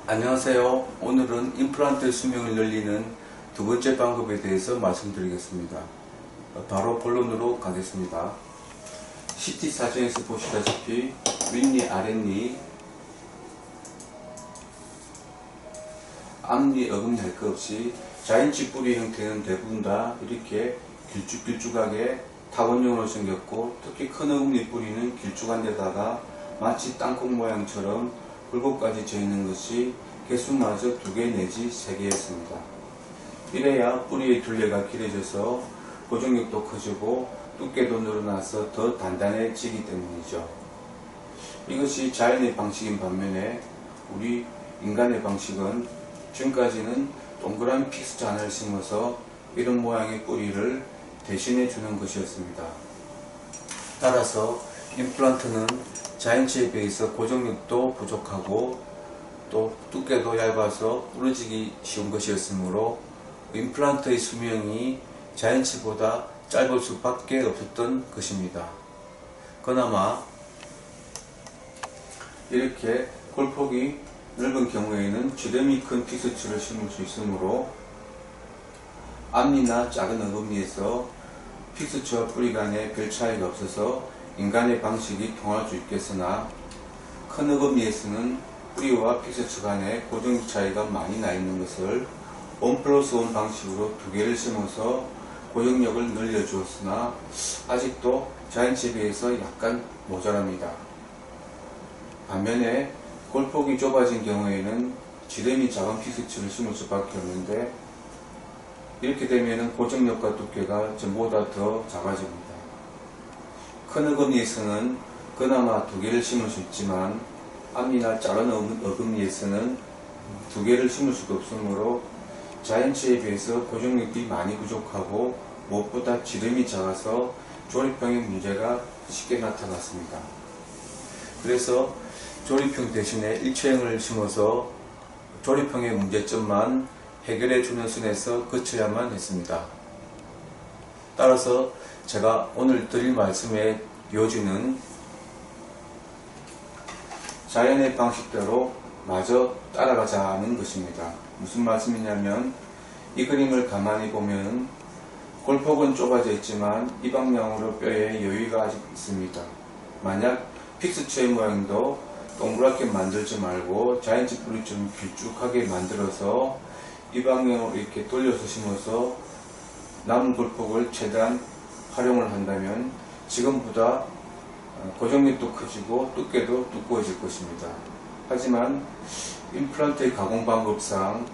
안녕하세요. 오늘은 임플란트 수명을 늘리는 두 번째 방법에 대해서 말씀드리겠습니다. 바로 본론으로 가겠습니다. CT 사진에서 보시다시피 윗니, 아랫니, 앞니, 어금니 할 것 없이 자인치 뿌리 형태는 대부분 다 이렇게 길쭉길쭉하게 타원형으로 생겼고, 특히 큰 어금니 뿌리는 길쭉한 데다가 마치 땅콩 모양처럼 굴곡까지 져 있는 것이 개수마저 2개 내지 3개였습니다. 이래야 뿌리의 둘레가 길어져서 고정력도 커지고 두께도 늘어나서 더 단단해지기 때문이죠. 이것이 자연의 방식인 반면에 우리 인간의 방식은 지금까지는 동그란 픽스처 하나를 심어서 이런 모양의 뿌리를 대신해 주는 것이었습니다. 따라서 임플란트는 자연치에 비해서 고정력도 부족하고 또 두께도 얇아서 부러지기 쉬운 것이었으므로 임플란트의 수명이 자연치보다 짧을 수밖에 없었던 것입니다. 그나마 이렇게 골폭이 넓은 경우에는 지름이 큰 픽스처를 심을 수 있으므로 앞니나 작은 어금니에서 픽스처와 뿌리 간에 별 차이가 없어서 인간의 방식이 통할 수 있겠으나, 큰 어금니에서는 뿌리와 픽스처 간에 고정력 차이가 많이 나 있는 것을 1+1 방식으로 2개를 심어서 고정력을 늘려주었으나 아직도 자연치에 비해서 약간 모자랍니다. 반면에 골폭이 좁아진 경우에는 지름이 작은 픽스처를 심을 수밖에 없는데, 이렇게 되면 고정력과 두께가 전보다 더 작아집니다. 큰 어금니에서는 그나마 2개를 심을 수 있지만 앞니나 작은 어금니에서는 2개를 심을 수도 없으므로 자연치에 비해서 고정력이 많이 부족하고 무엇보다 지름이 작아서 조립형의 문제가 쉽게 나타났습니다. 그래서 조립형 대신에 일체형을 심어서 조립형의 문제점만 해결해 주는 선에서 거쳐야만 했습니다. 따라서 제가 오늘 드릴 말씀의 요지는 자연의 방식대로 마저 따라가자는 것입니다. 무슨 말씀이냐면, 이 그림을 가만히 보면 골폭은 좁아져 있지만 이 방향으로 뼈에 여유가 아직 있습니다. 만약 픽스처의 모양도 동그랗게 만들지 말고 자연치 뿌리처럼 길쭉하게 만들어서 이 방향으로 이렇게 돌려서 심어서 남은 골폭을 최대한 활용을 한다면 지금보다 고정력도 커지고 두께도 두꺼워질 것입니다. 하지만 임플란트의 가공 방법상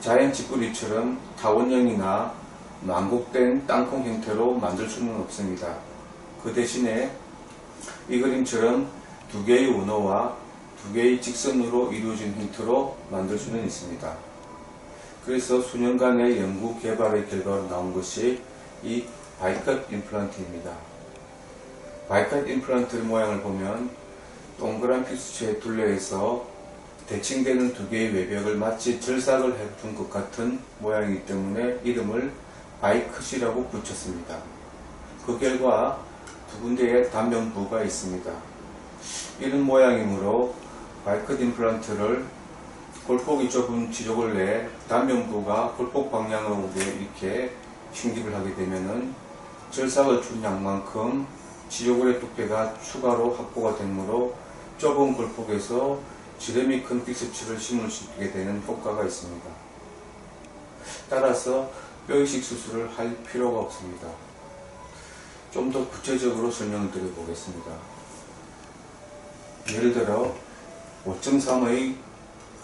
자연치 뿌리처럼 타원형이나 만곡된 땅콩 형태로 만들 수는 없습니다. 그 대신에 이 그림처럼 2개의 원호와 2개의 직선으로 이루어진 형태로 만들 수는 있습니다. 그래서 수년간의 연구 개발의 결과로 나온 것이 이 바이컷 임플란트입니다. 바이컷 임플란트 모양을 보면 동그란 픽스처의 둘레에서 대칭되는 2개의 외벽을 마치 절삭을 해둔 것 같은 모양이기 때문에 이름을 바이컷이라고 붙였습니다. 그 결과 2군데의 단면부가 있습니다. 이런 모양이므로 바이컷 임플란트를 골폭이 좁은 지족을 내 단면부가 골폭 방향으로 이렇게 심깁을 하게 되면은 절삭을 준 양만큼 지족의 두께가 추가로 확보가 되므로 좁은 골폭에서 지름이 큰 픽스처를 심을 수 있게 되는 효과가 있습니다. 따라서 뼈이식 수술을 할 필요가 없습니다. 좀 더 구체적으로 설명을 드려보겠습니다. 예를 들어 5.3의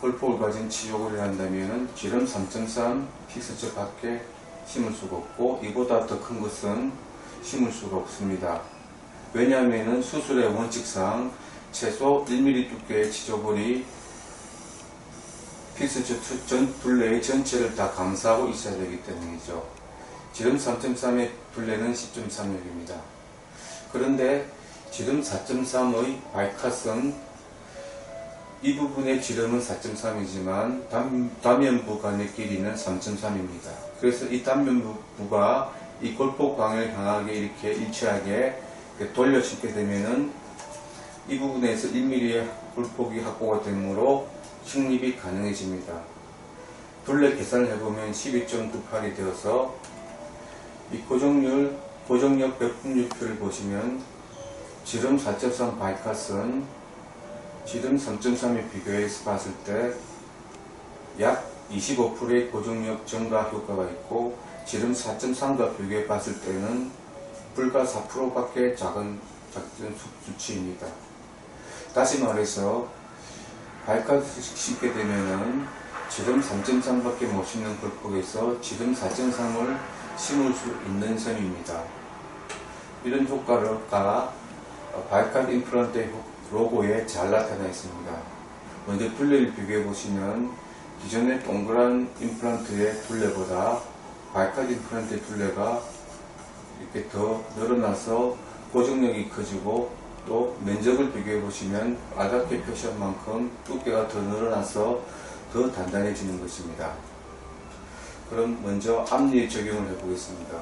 골폭을 가진 치족을 한다면 지름 3.3 픽스처 밖에 심을 수가 없고, 이보다 더 큰 것은 심을 수가 없습니다. 왜냐하면 수술의 원칙상 최소 1mm 두께의 치조볼이 픽스처 둘레의 전체를 다 감싸고 있어야 되기 때문이죠. 지름 3.3의 둘레는 10.3mm입니다. 그런데 지름 4.3의 바이컷은 이 부분의 지름은 4.3이지만 단면부 간의 길이는 3.3입니다. 그래서 이 단면부가 이 골폭 방향을 향하게 이렇게 일치하게 돌려 심게 되면은 이 부분에서 1mm의 골폭이 확보가 되므로 식립이 가능해집니다. 둘레 계산을 해보면 12.98이 되어서 이 고정력 백분율표를 보시면 지름 4.3 바이카스는 지름 3.3에 비교해서 봤을 때 약 25%의 고정력 증가 효과가 있고, 지름 4.3과 비교해 봤을 때는 불과 4%밖에 작은 수치입니다. 다시 말해서 바이카스를 심게 되면은 지름 3.3밖에 못 심는 골폭에서 지름 4.3을 심을 수 있는 셈입니다. 이런 효과가 바이카스 임플란트 로고에 잘 나타나 있습니다. 먼저 둘레를 비교해 보시면 기존의 동그란 임플란트의 둘레보다 바이카스 임플란트의 둘레가 이렇게 더 늘어나서 고정력이 커지고, 또 면적을 비교해 보시면 빨갛게 표시한 만큼 두께가 더 늘어나서 더 단단해지는 것입니다. 그럼 먼저 앞니 적용을 해 보겠습니다.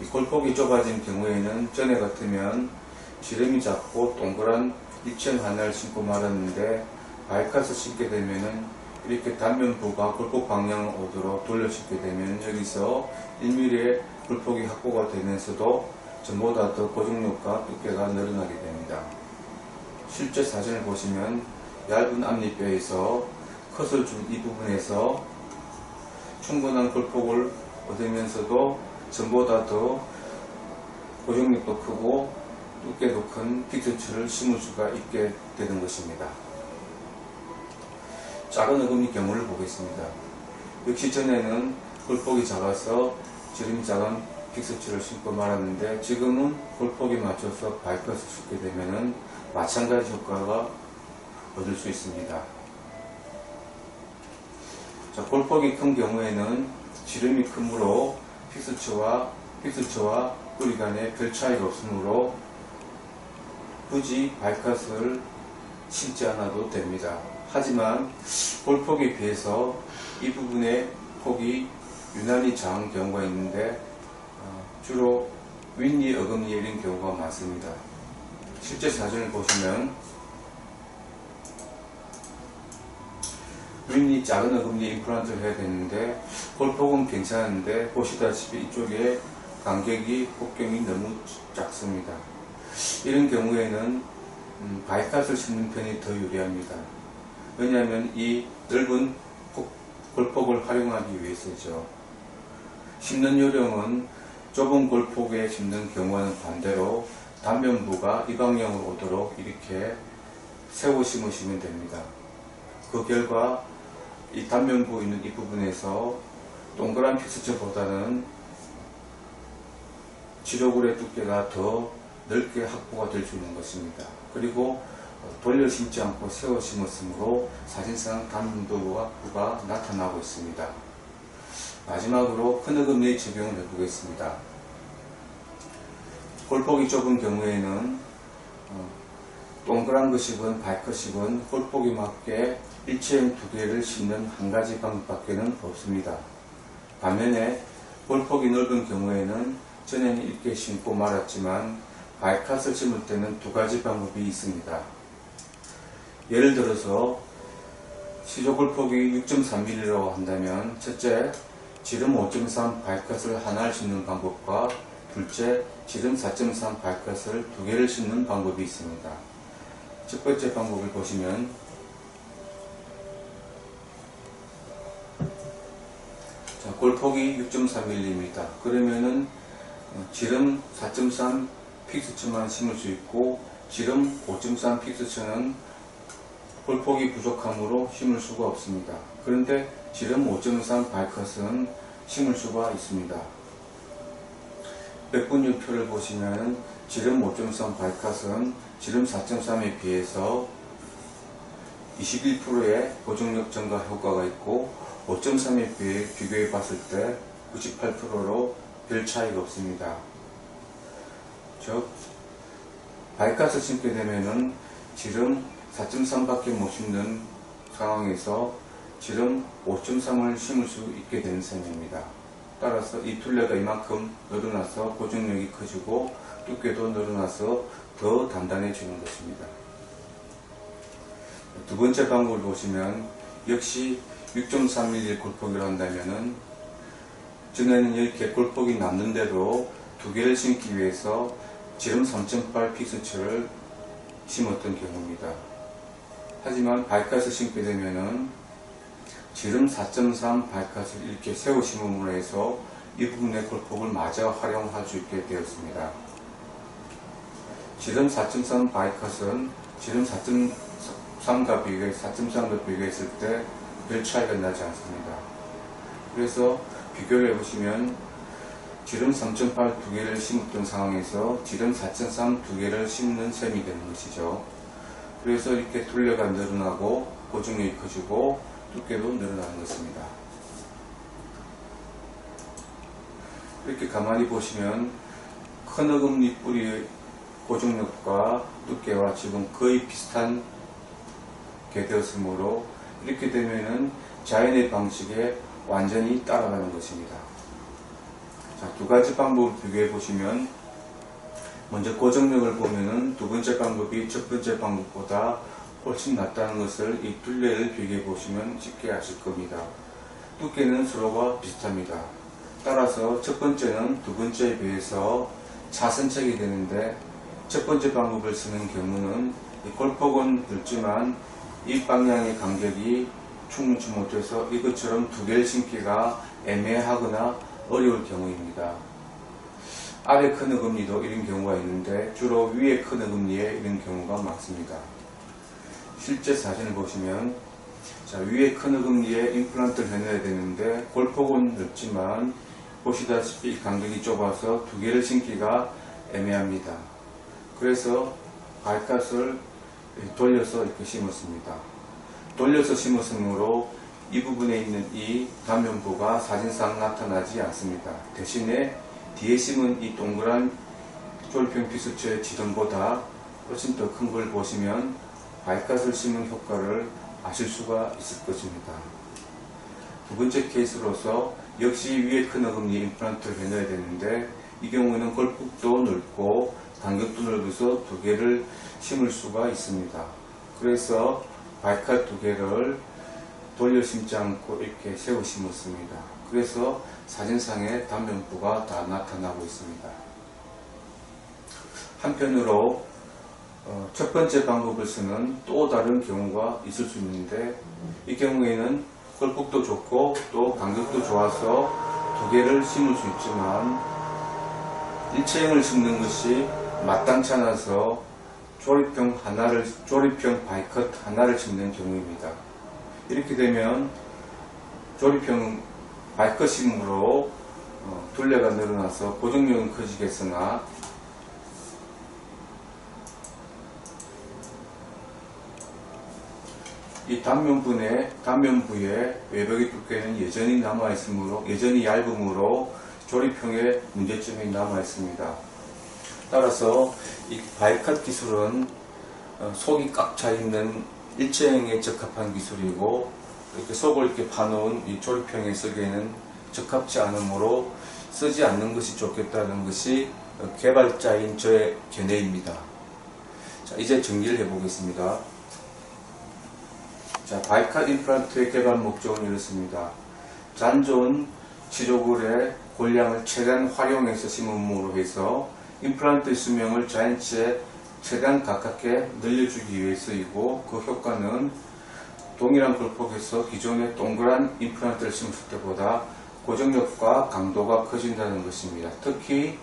이 골폭이 좁아진 경우에는 전에 같으면 지름이 작고 동그란 일체형 하나를 신고 말았는데, 바이카스 신게 되면은 이렇게 단면부가 골폭 방향을 오도록 돌려 신게 되면 여기서 1mm의 골폭이 확보가 되면서도 전보다 더 고정력과 두께가 늘어나게 됩니다. 실제 사진을 보시면 얇은 앞니뼈에서 컷을 준 이 부분에서 충분한 골폭을 얻으면서도 전보다 더 고정력도 크고 두께도 큰 픽스처를 심을 수가 있게 되는 것입니다. 작은 어금니 경우를 보겠습니다. 역시 전에는 골폭이 작아서 지름이 작은 픽스처를 심고 말았는데, 지금은 골폭에 맞춰서 바이카스를 심게 되면은 마찬가지 효과가 얻을 수 있습니다. 자, 골폭이 큰 경우에는 지름이 크므로 픽스처와 뿌리 간에 별 차이가 없으므로 굳이 바이카스를 심지 않아도 됩니다. 하지만 골폭에 비해서 이 부분의 폭이 유난히 작은 경우가 있는데, 주로 윗니, 어금니에 이런 경우가 많습니다. 실제 사진을 보시면 윗니 작은 어금니 임플란트를 해야 되는데 골폭은 괜찮은데, 보시다시피 이쪽에 간격이 폭경이 너무 작습니다. 이런 경우에는 바이카스를 심는 편이 더 유리합니다. 왜냐하면 이 넓은 골폭을 활용하기 위해서죠. 심는 요령은 좁은 골폭에 심는 경우와는 반대로 단면부가 이 방향으로 오도록 이렇게 세워 심으시면 됩니다. 그 결과 이 단면부 있는 이 부분에서 동그란 픽스처보다는 지로굴의 두께가 더 넓게 확보가 될 수 있는 것입니다. 그리고 돌려 심지 않고 세워 심었으므로 사진상 단면부가 나타나고 있습니다. 마지막으로 큰 어금니의 적용을 해보겠습니다. 골폭이 좁은 경우에는 동그란 것이건 바이컷이건 골폭에 맞게 일체형 두 개를 심는 한 가지 방법밖에는 없습니다. 반면에 골폭이 넓은 경우에는 전에는 이렇게 심고 말았지만 바이컷을 심을 때는 두 가지 방법이 있습니다. 예를 들어서 시조 골폭이 6.3mm라고 한다면, 첫째, 지름 5.3 바이컷을 하나를 심는 방법과 둘째, 지름 4.3 바이컷을 두 개를 심는 방법이 있습니다. 첫 번째 방법을 보시면 골폭이 6.3mm, 그러면은 지름 4.3 픽스처만 심을 수 있고, 지름 5.3 픽스처는 골폭이 부족하므로 심을 수가 없습니다. 그런데 지름 5.3 바이컷은 심을 수가 있습니다. 백분율표를 보시면 지름 5.3 바이컷은 지름 4.3에 비해서 21%의 고정력 증가 효과가 있고, 5.3에 비교해 봤을 때 98%로 별 차이가 없습니다. 즉, 바이컷을 심게 되면은 지름 4.3밖에 못 심는 상황에서 지름 5.3을 심을 수 있게 되는 셈입니다. 따라서 이 둘레가 이만큼 늘어나서 고정력이 커지고 두께도 늘어나서 더 단단해지는 것입니다. 두 번째 방법을 보시면 역시 6.3mm 골폭이라 한다면은 전에는 이렇게 골폭이 남는데도 두 개를 심기 위해서 지름 3.8 픽스처를 심었던 경우입니다. 하지만 바이카스를 심게 되면은 지름 4.3 바이카스를 이렇게 세워 심음으로 해서 이 부분의 골폭을 마저 활용할 수 있게 되었습니다. 지름 4.3 바이카스는 지름 4.3과 비교했을 때 별 차이가 나지 않습니다. 그래서 비교를 해보시면 지름 3.8 두 개를 심었던 상황에서 지름 4.3 두 개를 심는 셈이 되는 것이죠. 그래서 이렇게 둘레가 늘어나고 고정력이 커지고 두께도 늘어나는 것입니다. 이렇게 가만히 보시면 커너금리 뿌리의 고정력과 두께와 지금 거의 비슷한 게 되었으므로 이렇게 되면은 자연의 방식에 완전히 따라가는 것입니다. 자, 두 가지 방법을 비교해 보시면 먼저 고정력을 보면은 두 번째 방법이 첫 번째 방법보다 훨씬 낫다는 것을 이 둘레를 비교해 보시면 쉽게 아실 겁니다. 두께는 서로가 비슷합니다. 따라서 첫 번째는 두 번째에 비해서 차선책이 되는데 첫 번째 방법을 쓰는 경우는 이 골폭은 넓지만 이 방향의 간격이 충분치 못해서 이것처럼 두 개를 심기가 애매하거나 어려울 경우입니다. 아래 커너금리도 이런 경우가 있는데 주로 위에 커너금리에 이런 경우가 많습니다. 실제 사진을 보시면 자, 위에 커너금리에 임플란트를 해놔야 되는데 골폭은 넓지만 보시다시피 간격이 좁아서 두 개를 심기가 애매합니다. 그래서 바이카스를 돌려서 이렇게 심었습니다. 돌려서 심었으므로 이 부분에 있는 이 단면부가 사진상 나타나지 않습니다. 대신에 뒤에 심은 이 동그란 조립형 피스처의 지점보다 훨씬 더 큰 걸 보시면 바이카스를 심은 효과를 아실 수가 있을 것입니다. 두 번째 케이스로서 역시 위에 커너금리 임플란트를 해놔야 되는데 이 경우에는 골폭도 넓고 간격도 넓어서 두 개를 심을 수가 있습니다. 그래서 바이카 두 개를 돌려 심지 않고 이렇게 세워 심었습니다. 그래서 사진상의 단면부가 다 나타나고 있습니다. 한편으로 첫 번째 방법을 쓰는 또 다른 경우가 있을 수 있는데 이 경우에는 골폭도 좋고 또 간격도 좋아서 두 개를 심을 수 있지만 일체형을 심는 것이 마땅치 않아서 조립형 바이컷 하나를 심는 경우입니다. 이렇게 되면 조립형 바이컷 심으로 둘레가 늘어나서 고정력은 커지겠으나 이 단면부의 외벽의 두께는 여전히 여전히 얇으므로 조립형의 문제점이 남아 있습니다. 따라서 이 바이컷 기술은 속이 꽉 차 있는 일체형에 적합한 기술이고 이렇게 속을 이렇게 파놓은 이 조립형에 쓰기에는 적합지 않으므로 쓰지 않는 것이 좋겠다는 것이 개발자인 저의 견해입니다. 자, 이제 정리를 해보겠습니다. 자, 바이컷 임플란트의 개발 목적은 이렇습니다. 잔존 치조골의 골량을 최대한 활용해서 심음으로 해서 임플란트의 수명을 자연치에 최대한 가깝게 늘려주기 위해서이고 그 효과는 동일한 골폭에서 기존의 동그란 임플란트를 심었을 때보다 고정력과 강도가 커진다는 것입니다. 특히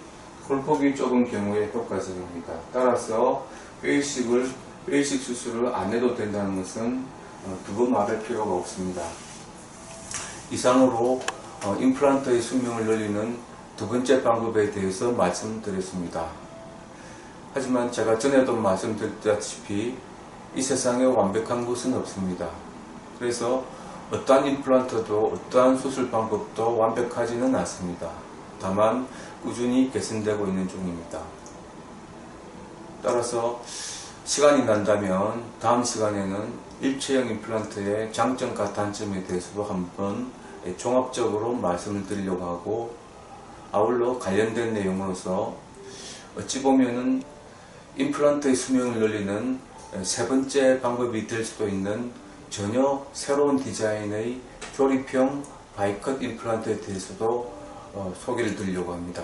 골폭이 좁은 경우에 효과적입니다. 따라서 뼈이식 수술을 안 해도 된다는 것은 두 번 말할 필요가 없습니다. 이상으로 임플란트의 수명을 늘리는 두 번째 방법에 대해서 말씀드렸습니다. 하지만 제가 전에도 말씀드렸다시피 이 세상에 완벽한 것은 없습니다. 그래서 어떠한 임플란트도 어떠한 수술 방법도 완벽하지는 않습니다. 다만 꾸준히 개선되고 있는 중입니다. 따라서 시간이 난다면 다음 시간에는 일체형 임플란트의 장점과 단점에 대해서도 한번 종합적으로 말씀을 드리려고 하고 아울러 관련된 내용으로서 어찌 보면은 임플란트의 수명을 늘리는 세 번째 방법이 될 수도 있는 전혀 새로운 디자인의 조립형 바이컷 임플란트에 대해서도 소개를 드리려고 합니다.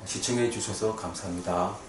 시청해 주셔서 감사합니다.